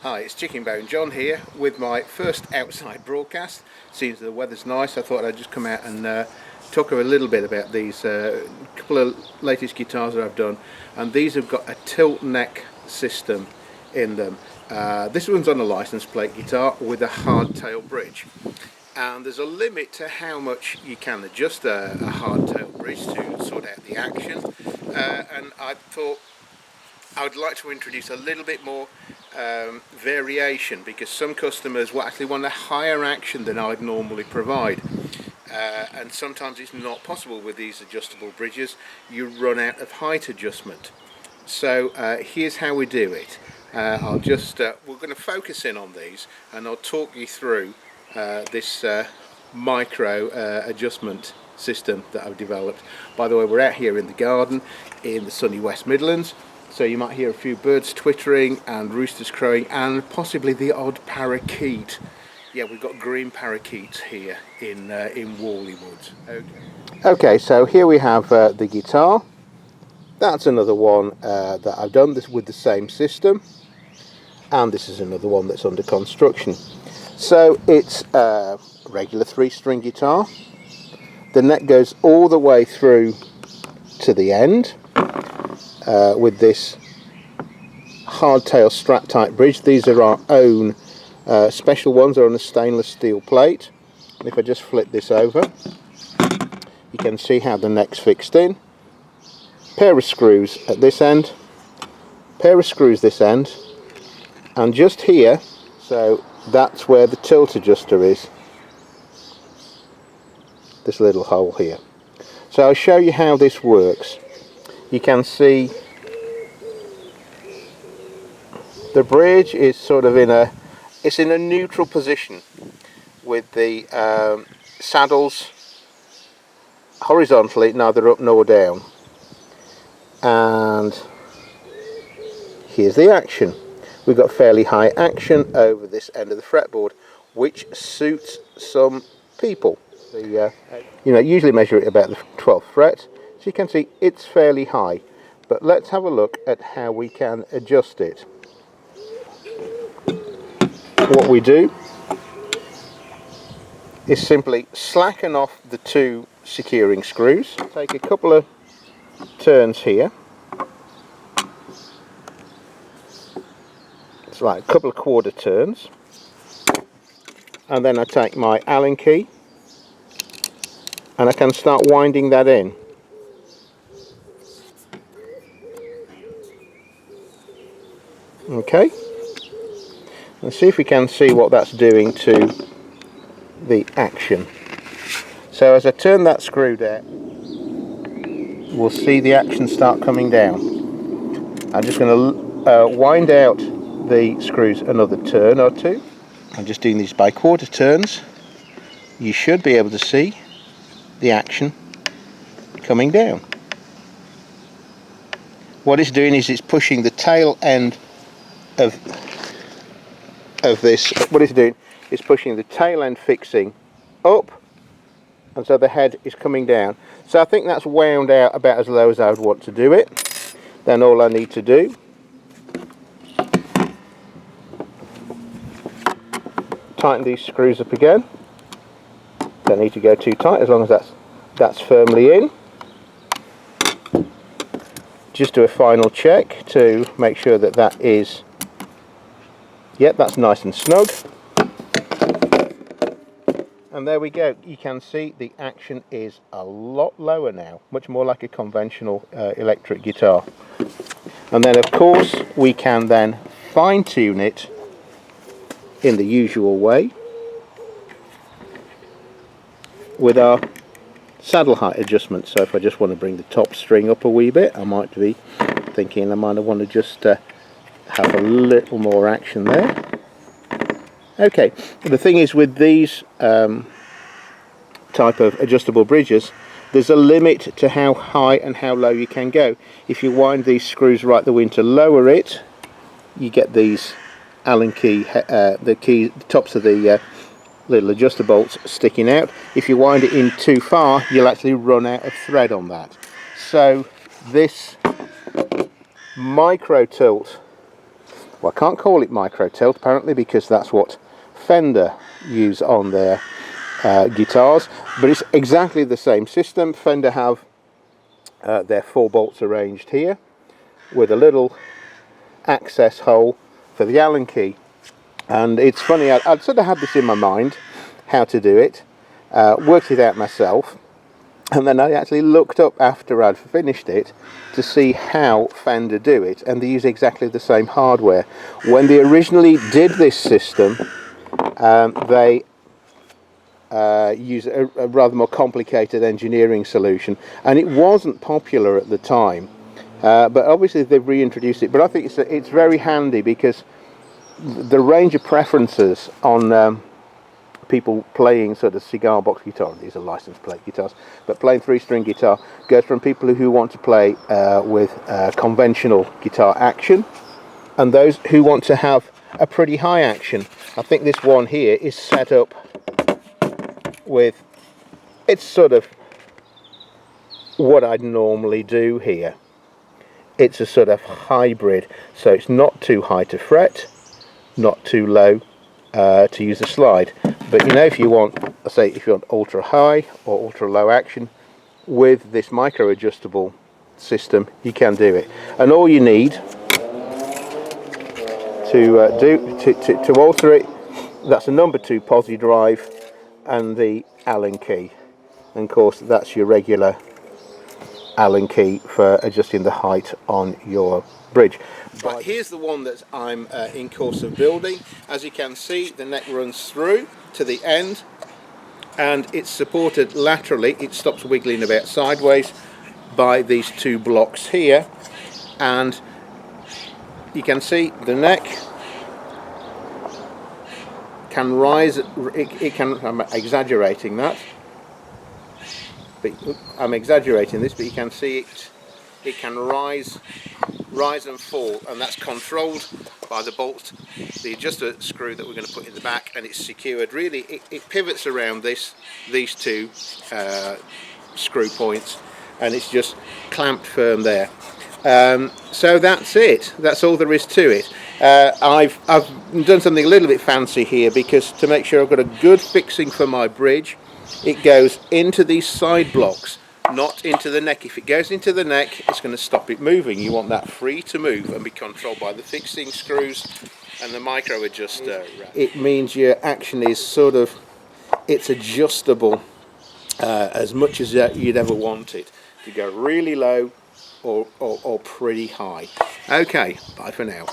Hi, it's ChickenboneJohn here with my first outside broadcast. Seems the weather's nice, I thought I'd just come out and talk a little bit about these couple of latest guitars that I've done. And these have got a tilt neck system in them. This one's on a license plate guitar with a hardtail bridge. And there's a limit to how much you can adjust a hardtail bridge to sort out the action. And I thought I would like to introduce a little bit more variation, because some customers will actually want a higher action than I'd normally provide, and sometimes it's not possible with these adjustable bridges. You run out of height adjustment. So here's how we do it. We're going to focus in on these, and I'll talk you through this micro adjustment system that I've developed. By the way, we're out here in the garden in the sunny West Midlands, so you might hear a few birds twittering and roosters crowing and possibly the odd parakeet. Yeah, we've got green parakeets here in Worley Woods. Okay, so here we have the guitar. That's another one that I've done this with the same system, and this is another one that's under construction. So it's a regular 3-string guitar. The neck goes all the way through to the end with this hardtail strap type bridge. These are our own special ones. They're on a stainless steel plate. And if I just flip this over, you can see how the neck's fixed in. Pair of screws at this end, pair of screws this end, and just here, so that's where the tilt adjuster is, this little hole here. So I'll show you how this works. You can see the bridge is sort of in a neutral position with the saddles horizontally, neither up nor down. And here's the action. We've got fairly high action over this end of the fretboard, which suits some people. Usually measure it about the 12th fret. So you can see it's fairly high, but let's have a look at how we can adjust it. What we do is simply slacken off the 2 securing screws, take a couple of turns here, it's like a couple of quarter turns, and then I take my Allen key and I can start winding that in. Okay, let's see if we can see what that's doing to the action. So as I turn that screw down, we'll see the action start coming down. I'm just going to wind out the screws another turn or two. I'm just doing these by quarter turns. You should be able to see the action coming down. What it's doing is it's pushing the tail end of this. What it's doing is pushing the tail end fixing up, and so the head is coming down. So I think that's wound out about as low as I would want to do it. Then all I need to do tighten these screws up again. Don't need to go too tight, as long as that's firmly in. Just do a final check to make sure that that is, yep, that's nice and snug. And there we go. You can see the action is a lot lower now, much more like a conventional electric guitar. And then of course we can then fine tune it in the usual way with our saddle height adjustment. So if I just want to bring the top string up a wee bit, I might be thinking I might want to just have a little more action there. Okay, the thing is with these type of adjustable bridges, there's a limit to how high and how low you can go. If you wind these screws right the way to lower it, you get these Allen key, the tops of the little adjuster bolts sticking out. If you wind it in too far, you'll actually run out of thread on that. So this micro tilt well, I can't call it micro tilt apparently because that's what Fender use on their guitars, but it's exactly the same system. Fender have their 4 bolts arranged here with a little access hole for the Allen key. And it's funny, I'd sort of had this in my mind how to do it, worked it out myself, and then I actually looked up after I'd finished it to see how Fender do it, and they use exactly the same hardware. When they originally did this system, they use a rather more complicated engineering solution, and it wasn't popular at the time, but obviously they've reintroduced it. But I think it's very handy because the range of preferences on people playing sort of cigar box guitar, these are license plate guitars, but playing 3-string guitar goes from people who want to play with conventional guitar action, and those who want to have a pretty high action. I think this one here is set up with, it's sort of what I'd normally do here. It's a sort of hybrid, so it's not too high to fret, not too low to use a slide. But you know, if you want, say, if you want ultra high or ultra low action with this micro adjustable system, you can do it. And all you need to alter it, that's a number 2 posi drive and the Allen key. And of course, that's your regular Allen key for adjusting the height on your bridge. But here's the one that I'm in course of building. As you can see, the neck runs through to the end, and it's supported laterally. It stops wiggling about sideways by these 2 blocks here, and you can see the neck can rise. It can. I'm exaggerating that, but I'm exaggerating this. But you can see it. It can rise and fall, and that's controlled by the bolt, the adjuster screw that we're going to put in the back, and it's secured. Really, it pivots around these 2 screw points, and it's just clamped firm there. So that's it. That's all there is to it. I've done something a little bit fancy here, because to make sure I've got a good fixing for my bridge, it goes into these side blocks, not into the neck. If it goes into the neck, it's going to stop it moving. You want that free to move and be controlled by the fixing screws and the micro adjuster. It means your action is sort of, it's adjustable as much as you'd ever want it, to go really low or pretty high. Okay, bye for now.